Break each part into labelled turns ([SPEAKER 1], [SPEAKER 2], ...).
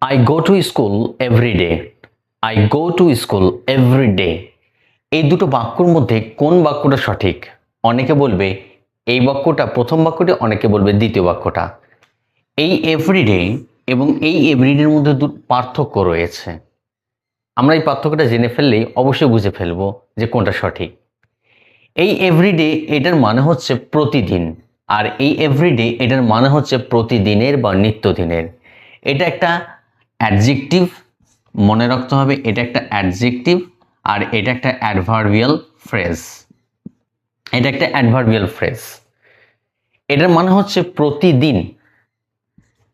[SPEAKER 1] I go to school every day. I go to school every day. এই দুটো বাক্যর মধ্যে কোন বাক্যটা সঠিক? অনেকে বলবে এই বাক্যটা প্রথম বাক্যটি, অনেকে বলবে দ্বিতীয় বাক্যটা। এই এভরিডে এবং এই এভরিডের মধ্যে পার্থক্য রয়েছে। আমরা এই পার্থক্যটা জেনে ফেললেই অবশ্যই বুঝে ফেলবো যে কোনটা সঠিক। এই এভরিডে এটার মানে হচ্ছে প্রতিদিন, আর এই এভরিডে এটার মানে হচ্ছে প্রতিদিনের বা নিত্যদিনের। এটা একটা অ্যাডজেক্টিভ, মনে রাখতে হবে। এটা একটা অ্যাডজেক্টিভ আর এটা একটা অ্যাডভার্বিয়াল ফ্রেজ। এটা একটা অ্যাডভার্বিয়াল ফ্রেজ। এটার মানে হচ্ছে প্রতিদিন।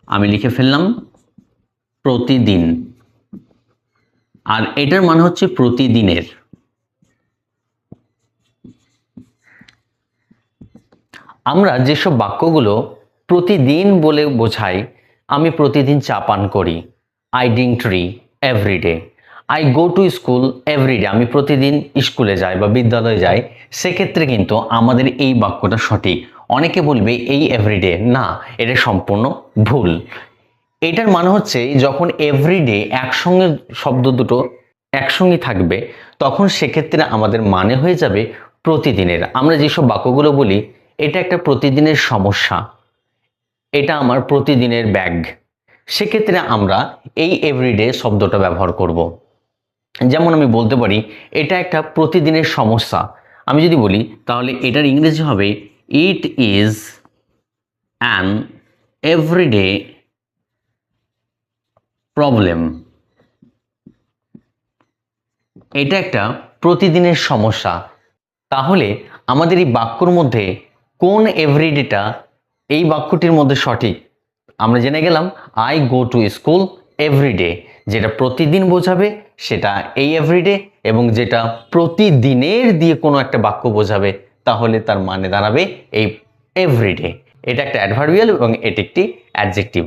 [SPEAKER 1] আমি লিখে ফেললাম প্রতিদিন, আর এটার মানে হচ্ছে প্রতিদিনের। আমরা যেসব বাক্যগুলো প্রতিদিন বলে বোঝাই, আমি প্রতিদিন চা পান করি, I drink tea everyday. I go to school everyday, আমি প্রতিদিন স্কুলে যাই বা বিদ্যালয়ে যাই। সেক্ষেত্রে কিন্তু আমাদের এই বাক্যটা সঠিক। অনেকে বলবে এই এভরিডে, না, এটা সম্পূর্ণ ভুল। এটার মানে হচ্ছে যখন এভরিডে একসঙ্গে শব্দ দুটো একসঙ্গে থাকবে, তখন সেক্ষেত্রে আমাদের মানে হয়ে যাবে প্রতিদিনের। আমরা যেসব বাক্যগুলো বলি, এটা একটা প্রতিদিনের সমস্যা, এটা আমার প্রতিদিনের ব্যাগ, সেক্ষেত্রে আমরা এই এভরিডে শব্দটা ব্যবহার করব। যেমন আমি বলতে পারি এটা একটা প্রতিদিনের সমস্যা। আমি যদি বলি তাহলে এটার ইংরেজি হবে it is an everyday problem. এটা একটা প্রতিদিনের সমস্যা। তাহলে আমাদের এই বাক্যর মধ্যে কোন এভরিডেটা এই বাক্যটির মধ্যে সঠিক? আমরা জেনে গেলাম I go to school everyday, যেটা প্রতিদিন বোঝাবে সেটা এই এভরিডে, এবং যেটা প্রতিদিনের দিয়ে কোনো একটা বাক্য বোঝাবে তাহলে তার মানে দাঁড়াবে এই এভরিডে। এটা একটা অ্যাডভার্বিয়াল এবং এটি একটি অ্যাডজেক্টিভ।